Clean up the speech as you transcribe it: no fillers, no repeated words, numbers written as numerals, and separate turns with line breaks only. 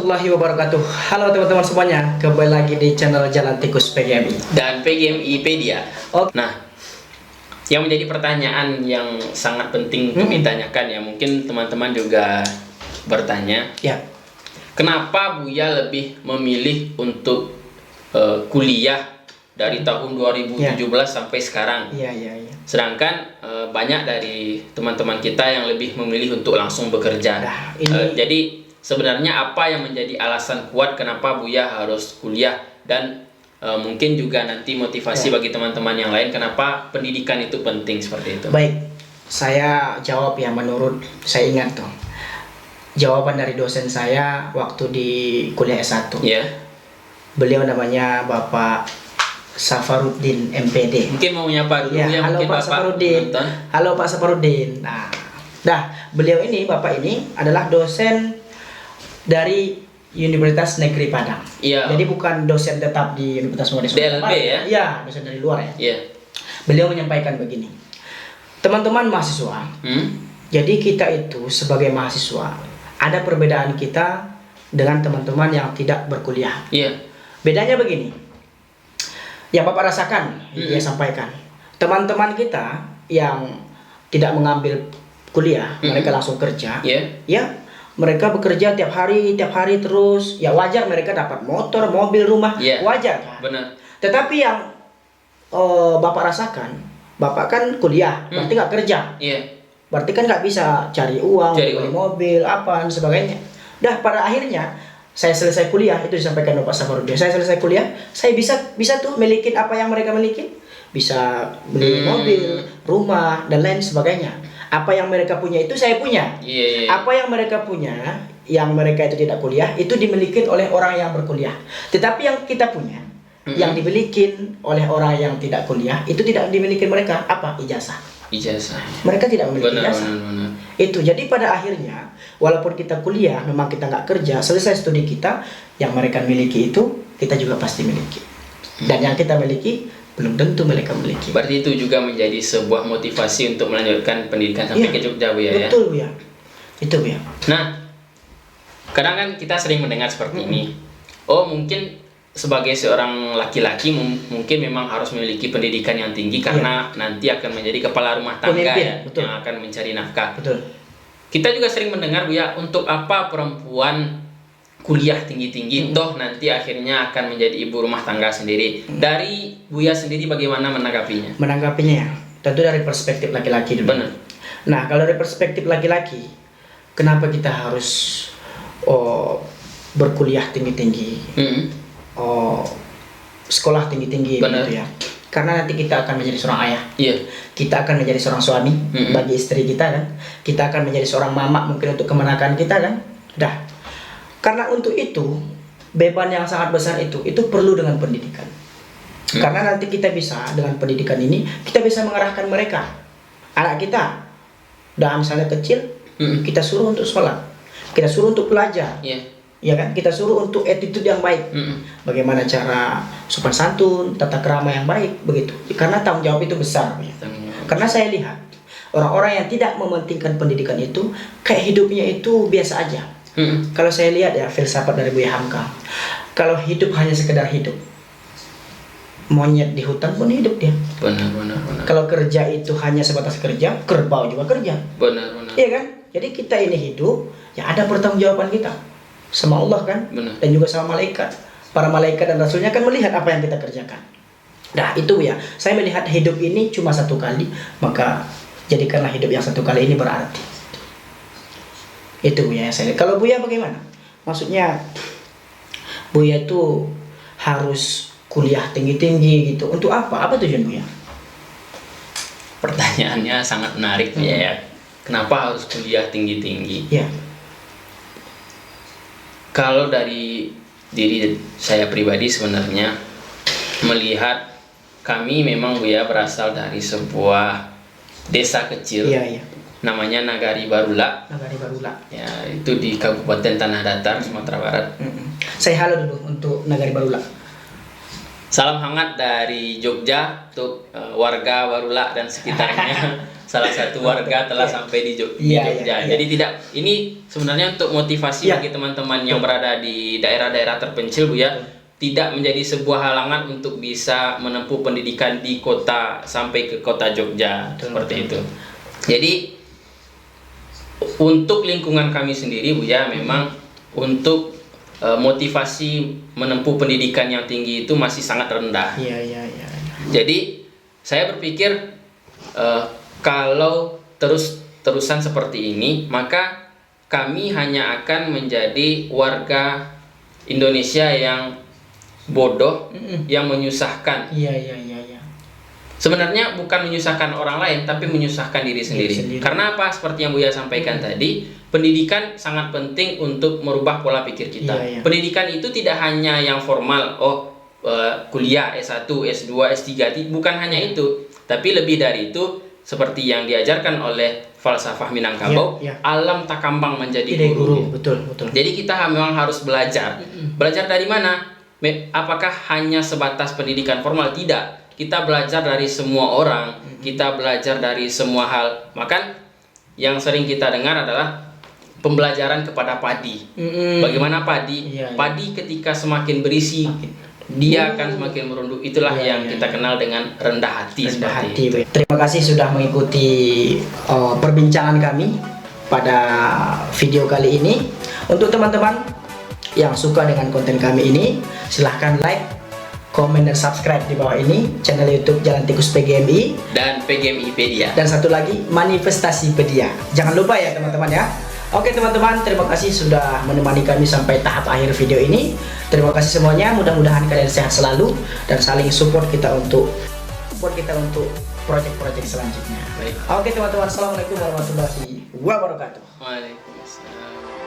warahmatullahi wabarakatuh. Halo teman-teman semuanya, kembali lagi di channel Jalan Tikus PGMI
dan PGMI-pedia.
Oh.
Nah, yang menjadi pertanyaan yang sangat penting untuk ditanyakan ya, mungkin teman-teman juga bertanya,
ya,
kenapa Buya lebih memilih untuk kuliah dari tahun 2017 sampai sekarang?
Iya.
Sedangkan banyak dari teman-teman kita yang lebih memilih untuk langsung bekerja.
Nah,
jadi sebenarnya apa yang menjadi alasan kuat kenapa Buya harus kuliah, dan mungkin juga nanti motivasi bagi teman-teman yang lain kenapa pendidikan itu penting seperti itu.
Baik, saya jawab ya menurut saya ingat tuh jawaban dari dosen saya waktu di kuliah S1.
Ya.
Beliau namanya Bapak Safarudin MPD.
Mungkin mau menyapa dulu
ya. Halo
mungkin
Pak Safarudin. Halo Pak Safarudin. Nah, beliau ini, Bapak ini adalah dosen dari Universitas Negeri Padang.
Iya.
Jadi bukan dosen tetap di Universitas Muhammadiyah
DLB
Padang.
ya?
Iya, dosen dari luar ya.
Iya.
Beliau menyampaikan begini, teman-teman mahasiswa. Jadi kita itu sebagai mahasiswa ada perbedaan kita dengan teman-teman yang tidak berkuliah.
Iya.
Bedanya begini, yang Bapak rasakan, dia sampaikan. Teman-teman kita yang tidak mengambil kuliah, mereka langsung kerja. Ya, mereka bekerja tiap hari terus. Ya wajar mereka dapat motor, mobil, rumah, wajar kan?
Benar.
Tetapi yang Bapak rasakan, Bapak kan kuliah, berarti nggak kerja.
Iya.
Berarti kan nggak bisa cari uang, beli mobil, apa dan sebagainya. Dah pada akhirnya saya selesai kuliah, itu disampaikan Bapak Safarudin. Saya selesai kuliah, saya bisa tuh milikin apa yang mereka miliki, bisa beli mobil, rumah dan lain sebagainya. Apa yang mereka punya itu saya punya. Apa yang mereka punya, yang mereka itu tidak kuliah, itu dimiliki oleh orang yang berkuliah. Tetapi yang kita punya, yang dimiliki oleh orang yang tidak kuliah, itu tidak dimiliki mereka. Apa? Ijazah. Mereka tidak memiliki ijazah. Itu jadi pada akhirnya, walaupun kita kuliah, memang kita nggak kerja, selesai studi kita, yang mereka miliki itu kita juga pasti miliki. Dan yang kita miliki belum tentu mereka memiliki.
Berarti itu juga menjadi sebuah motivasi untuk melanjutkan pendidikan sampai ke Jogja, Bu ya.
Betul, Bu ya. Itu, Bu ya.
Nah, kadang kan kita sering mendengar seperti ini. Oh, mungkin sebagai seorang laki-laki mungkin memang harus memiliki pendidikan yang tinggi karena nanti akan menjadi kepala rumah tangga ya, yang akan mencari nafkah.
Betul.
Kita juga sering mendengar, Bu ya, untuk apa perempuan kuliah tinggi-tinggi toh nanti akhirnya akan menjadi ibu rumah tangga sendiri. Dari Buya sendiri bagaimana menanggapinya?
Menanggapinya ya, tentu dari perspektif laki-laki dulu.
Benar.
Nah, kalau dari perspektif laki-laki, kenapa kita harus berkuliah tinggi-tinggi, sekolah tinggi-tinggi gitu ya? Karena nanti kita akan menjadi seorang ayah. Kita akan menjadi seorang suami bagi istri kita kan. Kita akan menjadi seorang mama mungkin untuk kemenakan kita kan. Karena untuk itu beban yang sangat besar itu perlu dengan pendidikan. Karena nanti kita bisa dengan pendidikan ini kita bisa mengarahkan mereka, anak kita, dan misalnya kecil kita suruh untuk sholat, kita suruh untuk belajar, ya kan, kita suruh untuk attitude yang baik, bagaimana cara sopan santun, tata krama yang baik, begitu. Karena tanggung jawab itu besar. Karena saya lihat orang-orang yang tidak mementingkan pendidikan itu kayak hidupnya itu biasa aja. Kalau saya lihat ya filsafat dari Buya Hamka, kalau hidup hanya sekedar hidup, monyet di hutan pun hidup dia.
Benar.
Kalau kerja itu hanya sebatas kerja, kerbau juga kerja.
Benar.
Iya kan? Jadi kita ini hidup, ya ada pertanggungjawaban kita sama Allah kan, dan juga sama malaikat. Para malaikat dan rasulnya kan melihat apa yang kita kerjakan. Nah itu ya, saya melihat hidup ini cuma satu kali, maka jadikanlah hidup yang satu kali ini berarti. Itu Buya saya. Kalau Buya bagaimana? Maksudnya Buya itu harus kuliah tinggi-tinggi gitu. Untuk apa? Apa tujuan Buya?
Pertanyaannya sangat menarik ya. Kenapa harus kuliah tinggi-tinggi?
Ya.
Kalau dari diri saya pribadi sebenarnya melihat kami memang Buya berasal dari sebuah desa kecil.
Iya.
Namanya Nagari Barula. Ya, itu di Kabupaten Tanah Datar, Sumatera Barat.
Saya halo dulu untuk Nagari Barula.
Salam hangat dari Jogja untuk warga Barula dan sekitarnya. salah satu warga telah sampai di Jogja. Jadi tidak, ini sebenarnya untuk motivasi bagi teman-teman yang berada di daerah-daerah terpencil, Bu ya. Tidak menjadi sebuah halangan untuk bisa menempuh pendidikan di kota sampai ke kota Jogja, seperti itu. Jadi untuk lingkungan kami sendiri, Bu ya, memang untuk motivasi menempuh pendidikan yang tinggi itu masih sangat rendah. Jadi saya berpikir kalau terus-terusan seperti ini, maka kami hanya akan menjadi warga Indonesia yang bodoh, yang menyusahkan. Sebenarnya bukan menyusahkan orang lain, tapi menyusahkan diri sendiri. Karena apa? Seperti yang Buya sampaikan tadi, pendidikan sangat penting untuk merubah pola pikir kita. Pendidikan itu tidak hanya yang formal, kuliah S1, S2, S3, bukan hanya itu. Tapi lebih dari itu, seperti yang diajarkan oleh falsafah Minangkabau, alam tak kambang menjadi guru.
Betul.
Jadi kita memang harus belajar. Belajar dari mana? Apakah hanya sebatas pendidikan formal? Tidak. Kita belajar dari semua orang, kita belajar dari semua hal. Bahkan yang sering kita dengar adalah pembelajaran kepada padi. Bagaimana padi? Padi ketika semakin berisi, dia akan semakin merunduk. Itulah yang kita kenal dengan rendah hati. Itu.
Terima kasih sudah mengikuti perbincangan kami pada video kali ini. Untuk teman-teman yang suka dengan konten kami ini, silahkan like, komen, dan subscribe di bawah ini channel YouTube Jalan Tikus PGMI
dan PGMI-pedia.
Dan satu lagi, Manifestasipedia. Jangan lupa ya teman-teman ya. Oke teman-teman, terima kasih sudah menemani kami sampai tahap akhir video ini. Terima kasih semuanya. Mudah-mudahan kalian sehat selalu dan saling support kita untuk proyek-proyek selanjutnya. Oke teman-teman, assalamualaikum warahmatullahi wabarakatuh.
Waalaikumsalam.